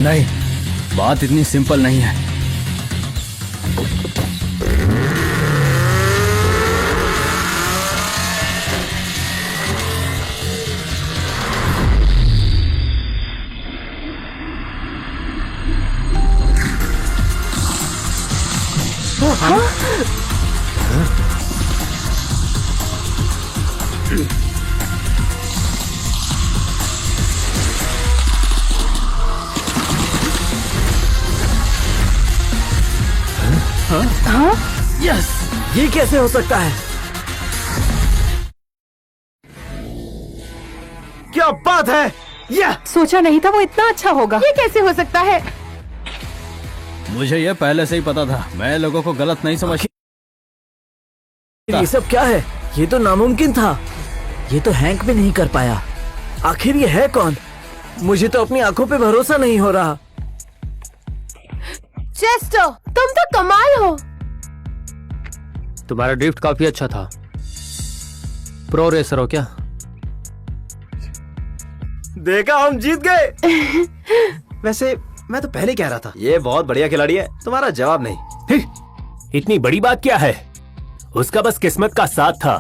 नहीं, बात इतनी सिंपल नहीं है। हाँ? यस, ये कैसे हो सकता है? क्या बात है? यह सोचा नहीं था वो इतना अच्छा होगा। ये कैसे हो सकता है? मुझे ये पहले से ही पता था। मैं लोगों को गलत नहीं समझ। ये सब क्या है? ये तो नामुमकिन था। ये तो हैंक भी नहीं कर पाया। आखिर ये है कौन? मुझे तो अपनी आंखों पे भरोसा नहीं हो रहा। चेस्टर, तुम तो कमाल हो। तुम्हारा ड्रिफ्ट काफी अच्छा था। प्रो रेसर हो क्या? देखा, हम जीत गए। वैसे मैं तो पहले कह रहा था ये बहुत बढ़िया खिलाड़ी है। तुम्हारा जवाब नहीं। इतनी बड़ी बात क्या है? उसका बस किस्मत का साथ था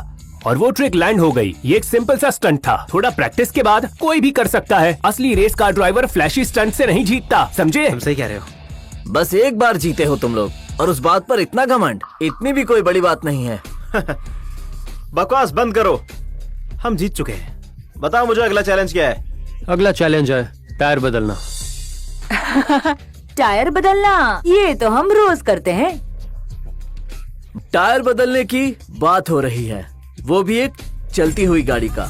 और वो ट्रिक लैंड हो गई। ये एक सिंपल सा स्टंट था। थोड़ा प्रैक्टिस के बाद कोई भी कर सकता है। असली race car driver flashy stunt से नहीं जीतता, समझे? तुम सही कह रहे हो। बस एक बार जीते हो तुम लोग, और उस बात पर इतना घमंड। इतनी भी कोई बड़ी बात नहीं है। बकवास बंद करो। हम जीत चुके हैं। बताओ मुझे अगला चैलेंज क्या है? अगला चैलेंज है टायर बदलना। टायर बदलना, ये तो हम रोज करते हैं। टायर बदलने की बात हो रही है, वो भी एक चलती हुई गाड़ी का।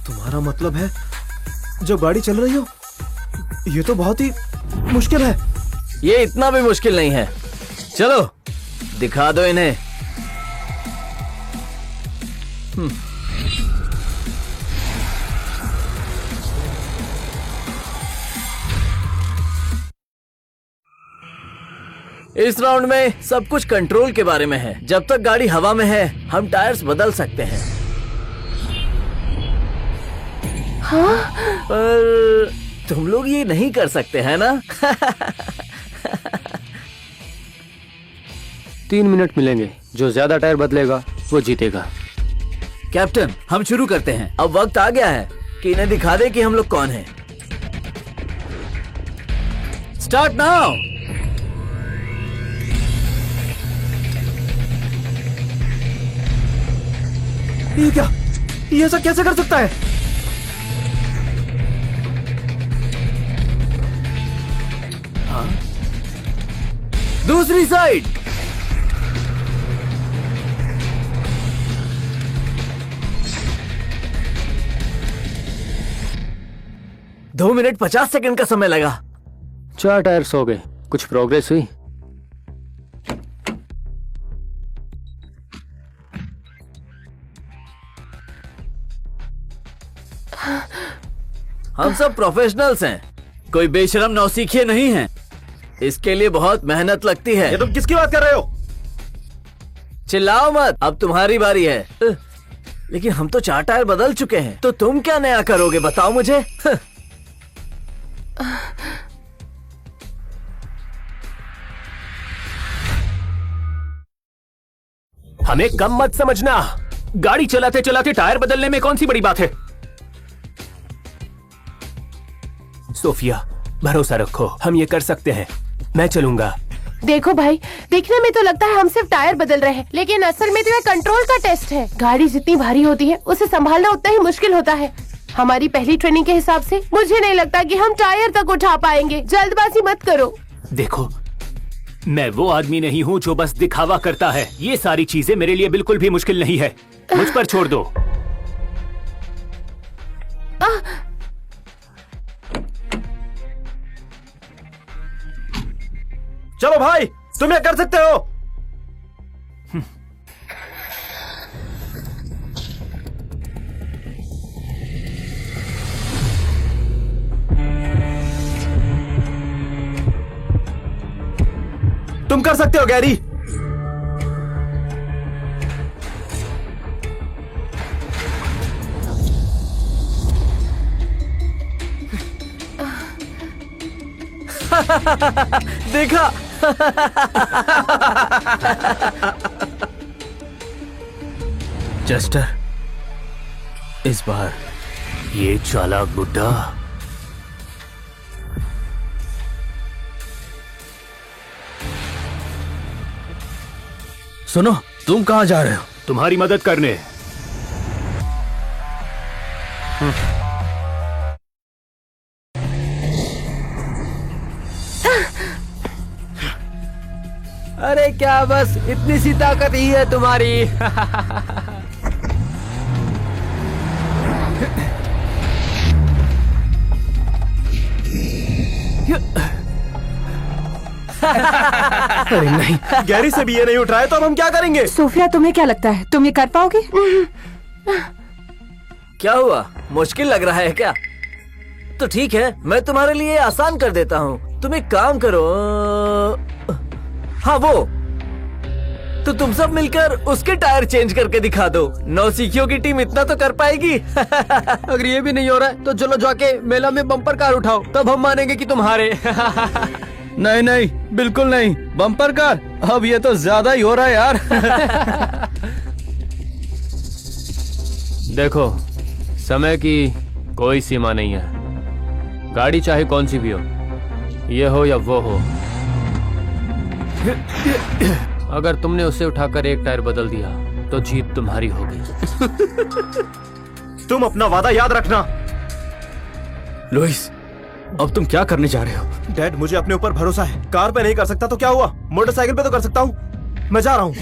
तुम्हारा मतलब है जो गाड़ी चल रही हो? ये तो बहुत ही मुश्किल है। ये इतना भी मुश्किल नहीं है। चलो दिखा दो इन्हें। इस राउंड में सब कुछ कंट्रोल के बारे में है। जब तक गाड़ी हवा में है हम टायर्स बदल सकते हैं। हाँ? पर तुम लोग ये नहीं कर सकते हैं ना? 3 मिनट मिलेंगे। जो ज्यादा टायर बदलेगा वो जीतेगा। कैप्टन, हम शुरू करते हैं। अब वक्त आ गया है कि इन्हें दिखा दे कि हम लोग कौन हैं। Start now. ये क्या? ये सब कैसे कर सकता है? दूसरी साइड। दो मिनट 50 सेकंड का समय लगा। 4 टायर्स हो गए। कुछ प्रोग्रेस हुई? हम सब प्रोफेशनल्स हैं, कोई बेशरम नौसिखिए नहीं हैं। इसके लिए बहुत मेहनत लगती है। ये तुम किसकी बात कर रहे हो? चिल्लाओ मत, अब तुम्हारी बारी है। लेकिन हम तो 4 टायर बदल चुके हैं, तो तुम क्या नया करोगे बताओ मुझे। हमें कम मत समझना। गाड़ी चलाते चलाते टायर बदलने में कौन सी बड़ी बात है? सोफिया, भरोसा रखो, हम ये कर सकते हैं। मैं चलूंगा। देखो भाई, देखने में तो लगता है हम सिर्फ टायर बदल रहे हैं, लेकिन असल में तो ये कंट्रोल का टेस्ट है। गाड़ी जितनी भारी होती है उसे संभालना उतना ही मुश्किल होता है। हमारी पहली ट्रेनिंग के हिसाब से मुझे नहीं लगता कि हम टायर तक उठा पाएंगे। जल्दबाजी मत करो। देखो, मैं वो आदमी नहीं हूँ जो बस दिखावा करता है। ये सारी चीजें मेरे लिए बिल्कुल भी मुश्किल नहीं है। मुझ पर छोड़ दो। चलो भाई, तुम ये कर सकते हो। तुम कर सकते हो गैरी। देखा। चेस्टर, इस बार ये चालाक बुड्ढा। सुनो, तुम कहाँ जा रहे हो? तुम्हारी मदद करने। अरे क्या बस इतनी सी ताकत ही है तुम्हारी। अरे नहीं, गैरी से भी ये नहीं उठ रहा है तो अब हम क्या करेंगे? सोफिया, तुम्हें क्या लगता है तुम ये कर पाओगे? क्या हुआ, मुश्किल लग रहा है क्या? तो ठीक है, मैं तुम्हारे लिए आसान कर देता हूँ। तुम एक काम करो, हाँ वो, तो तुम सब मिलकर उसके टायर चेंज करके दिखा दो। नौसिखियों की टीम इतना तो कर पाएगी। अगर ये भी नहीं हो रहा है तो चलो जाके मेला में बम्पर कार उठाओ, तब हम मानेंगे कि तुम हारे। नहीं नहीं, बिल्कुल नहीं। बम्पर कार, अब ये तो ज्यादा ही हो रहा है यार। देखो, समय की कोई सीमा नहीं है। गाड़ी चाहे कौन सी भी हो, ये हो या वो हो, अगर तुमने उसे उठाकर एक टायर बदल दिया तो जीत तुम्हारी होगी। तुम अपना वादा याद रखना। लुइस, अब तुम क्या करने जा रहे हो? डैड, मुझे अपने ऊपर भरोसा है। कार पे नहीं कर सकता तो क्या हुआ, मोटरसाइकिल पे तो कर सकता हूँ। मैं जा रहा हूँ।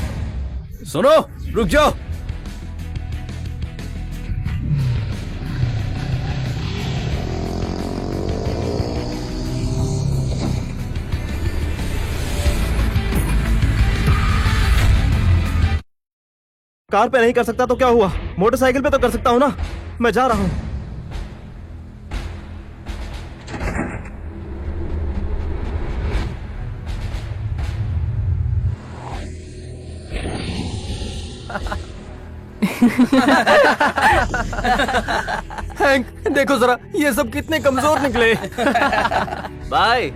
सुनो, रुक जाओ। कार पे नहीं कर सकता तो क्या हुआ, मोटरसाइकिल पे तो कर सकता हूँ ना। मैं जा रहा हूँ। हैंक, देखो जरा, ये सब कितने कमजोर निकले। बाय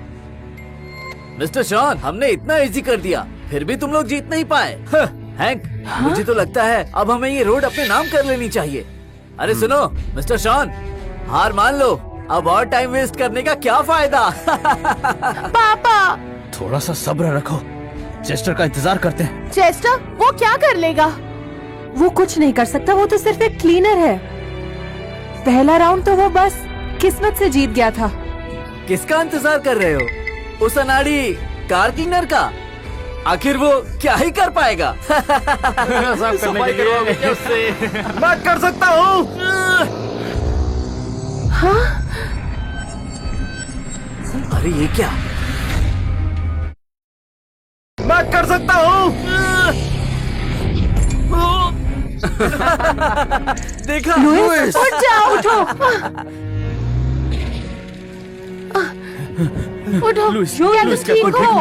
मिस्टर शॉन, हमने इतना इजी कर दिया, फिर भी तुम लोग जीत नहीं पाए। हैंक, मुझे तो लगता है अब हमें ये रोड अपने नाम कर लेनी चाहिए। अरे सुनो मिस्टर शॉन, हार मान लो, अब और टाइम वेस्ट करने का क्या फायदा। पापा, थोड़ा सा सब्र रखो, चेस्टर का इंतजार करते हैं। चेस्टर वो क्या कर लेगा? वो कुछ नहीं कर सकता, वो तो सिर्फ एक क्लीनर है। पहला राउंड तो वो बस किस्मत से जीत गया था। किसका इंतजार कर रहे हो? उस अनाड़ी कार क्लीनर का? आखिर वो क्या ही कर पाएगा। सफाई करवाओगे क्या उससे? मैं कर सकता हूँ। अरे ये क्या? मैं कर सकता हूँ। देखा? उठ जाओ, उठो। उठो, क्या तुम ठीक हो?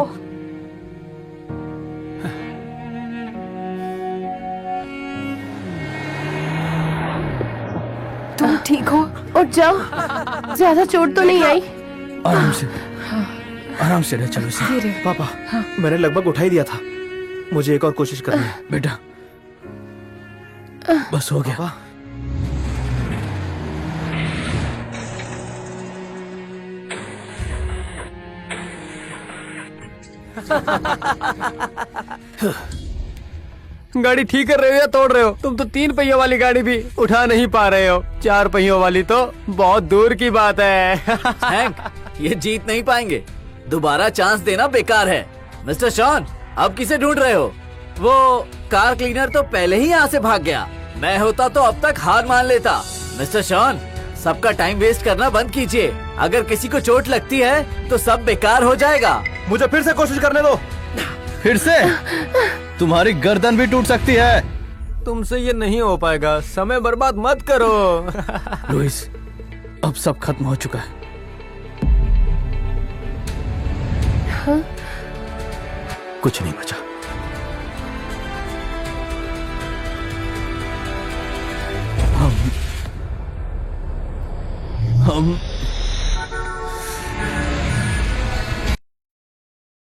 तुम ठीक हो? उठ जाओ, ज्यादा चोट तो नहीं आई? आराम से, आराम से रह, चलो इसे। पापा, मैंने लगभग उठा ही दिया था, मुझे एक और कोशिश करनी है। बेटा, बस हो गया। गाड़ी ठीक कर रहे हो या तोड़ रहे हो? तुम तो 3 पहियों वाली गाड़ी भी उठा नहीं पा रहे हो, 4 पहियों वाली तो बहुत दूर की बात है। हैंक, ये जीत नहीं पाएंगे, दोबारा चांस देना बेकार है। मिस्टर शॉन, अब किसे ढूंढ रहे हो? वो कार क्लीनर तो पहले ही यहाँ से भाग गया। मैं होता तो अब तक हार मान लेता। मिस्टर शॉन, सबका टाइम वेस्ट करना बंद कीजिए। अगर किसी को चोट लगती है तो सब बेकार हो जाएगा। मुझे फिर से कोशिश करने दो। फिर से? तुम्हारी गर्दन भी टूट सकती है। तुमसे ये नहीं हो पाएगा, समय बर्बाद मत करो। लुइस, अब सब खत्म हो चुका है। कुछ नहीं बचा। हम